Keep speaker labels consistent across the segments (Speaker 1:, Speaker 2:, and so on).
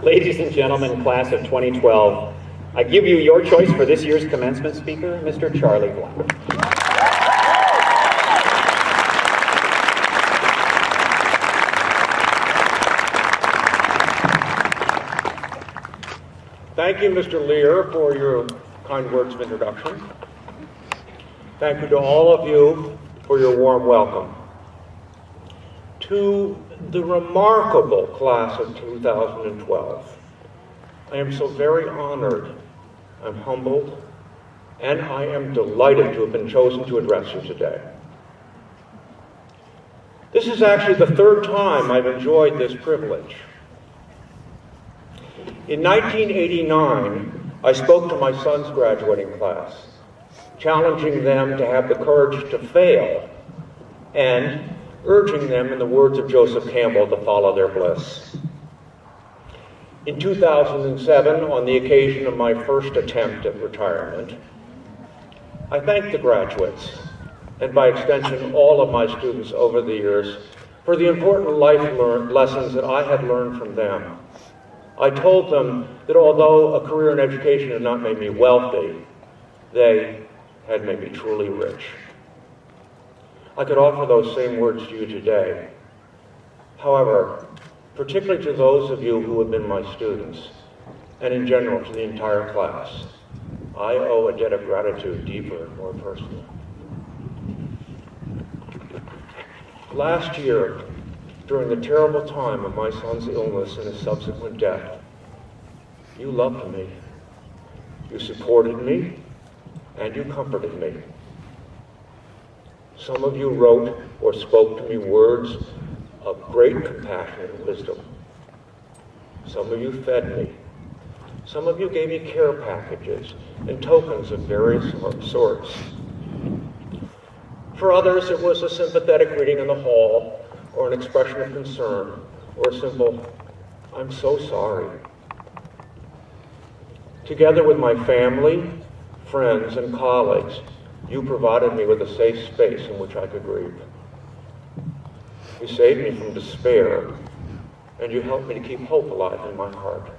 Speaker 1: Ladies and gentlemen, class of 2012, I give you your choice for this year's commencement speaker, Mr. Charlie Black.
Speaker 2: Thank you, Mr. Lear, for your kind words of introduction. Thank you to all of you for your warm welcome. To the remarkable class of 2012, I am so very honored, I'm humbled, and I am delighted to have been chosen to address you today. This is actually the third time I've enjoyed this privilege. In 1989, I spoke to my son's graduating class, challenging them to have the courage to fail and urging them, in the words of Joseph Campbell, to follow their bliss. In 2007, on the occasion of my first attempt at retirement, I thanked the graduates, and by extension all of my students over the years, for the important life lessons that I had learned from them. I told them that although a career in education had not made me wealthy, they had made me truly rich. I could offer those same words to you today. However, particularly to those of you who have been my students, and in general to the entire class, I owe a debt of gratitude deeper and more personal. Last year, during the terrible time of my son's illness and his subsequent death, you loved me, you supported me, and you comforted me. Some of you wrote or spoke to me words of great compassion and wisdom. Some of you fed me. Some of you gave me care packages and tokens of various sorts. For others, it was a sympathetic greeting in the hall, or an expression of concern, or a simple, "I'm so sorry." Together with my family, friends, and colleagues, you provided me with a safe space in which I could grieve. You saved me from despair, and you helped me to keep hope alive in my heart.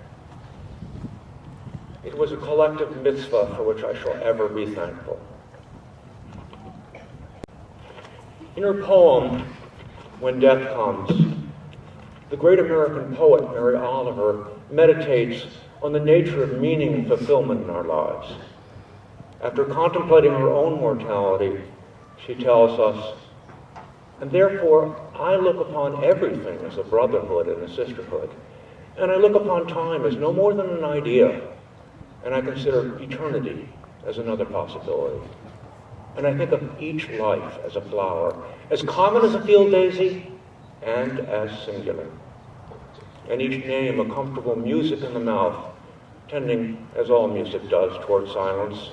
Speaker 2: It was a collective mitzvah for which I shall ever be thankful. In her poem, When Death Comes, the great American poet Mary Oliver meditates on the nature of meaning and fulfillment in our lives. After contemplating her own mortality, she tells us, "And therefore I look upon everything as a brotherhood and a sisterhood, and I look upon time as no more than an idea, and I consider eternity as another possibility. And I think of each life as a flower, as common as a field daisy, and as singular. And each name a comfortable music in the mouth, tending, as all music does, toward silence.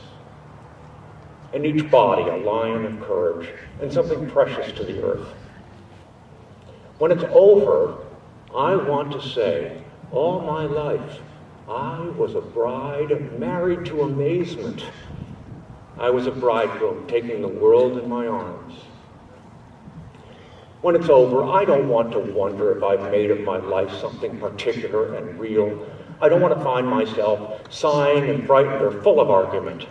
Speaker 2: And each body a lion of courage, and something precious to the earth. When it's over, I want to say, all my life, I was a bride married to amazement. I was a bridegroom taking the world in my arms. When it's over, I don't want to wonder if I've made of my life something particular and real. I don't want to find myself sighing and frightened or full of argument.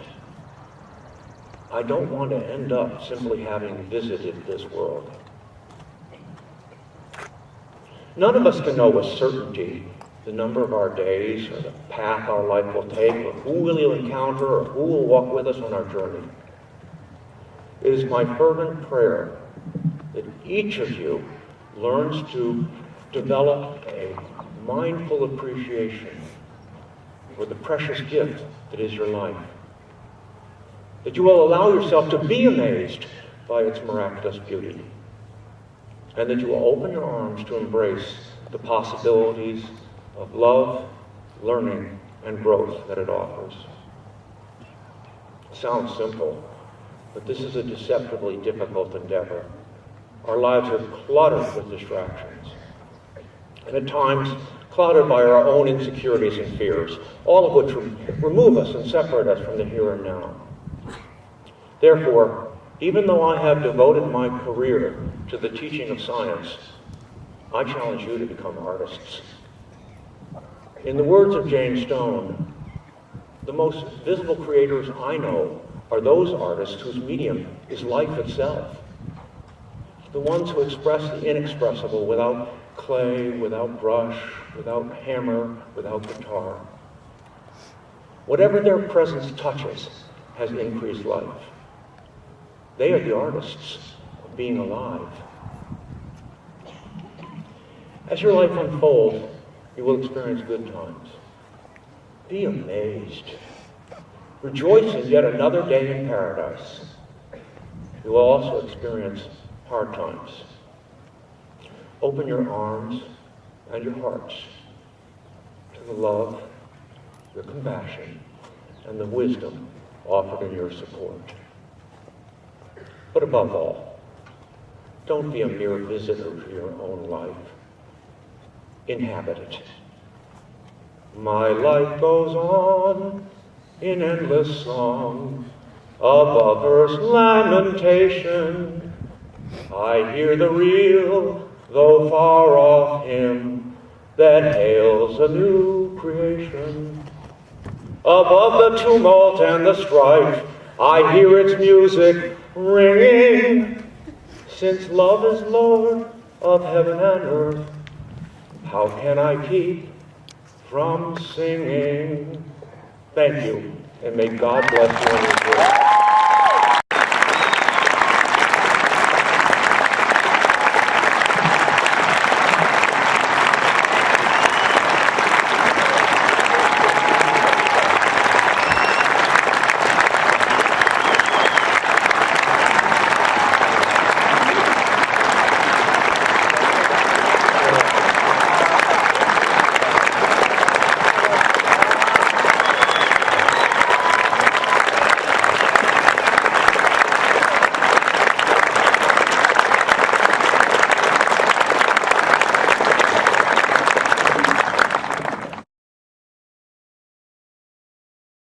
Speaker 2: I don't want to end up simply having visited this world. None of us can know with certainty the number of our days or the path our life will take or who we'll encounter or who will walk with us on our journey. It is my fervent prayer that each of you learns to develop a mindful appreciation for the precious gift that is your life. That you will allow yourself to be amazed by its miraculous beauty. And that you will open your arms to embrace the possibilities of love, learning, and growth that it offers. It sounds simple, but this is a deceptively difficult endeavor. Our lives are cluttered with distractions, and at times clouded by our own insecurities and fears, all of which remove us and separate us from the here and now. Therefore, even though I have devoted my career to the teaching of science, I challenge you to become artists. In the words of Jane Stone, the most visible creators I know are those artists whose medium is life itself. The ones who express the inexpressible without clay, without brush, without hammer, without guitar. Whatever their presence touches has increased life. They are the artists of being alive. As your life unfolds, you will experience good times. Be amazed. Rejoice in yet another day in paradise. You will also experience hard times. Open your arms and your hearts to the love, your compassion, and the wisdom offered in your support. But above all, don't be a mere visitor to your own life. Inhabit it. My life goes on in endless song, above earth's lamentation. I hear the real, though far off hymn that hails a new creation. Above the tumult and the strife, I hear its music ringing. Since love is Lord of heaven and earth, how can I keep from singing? Thank you, and may God bless you and your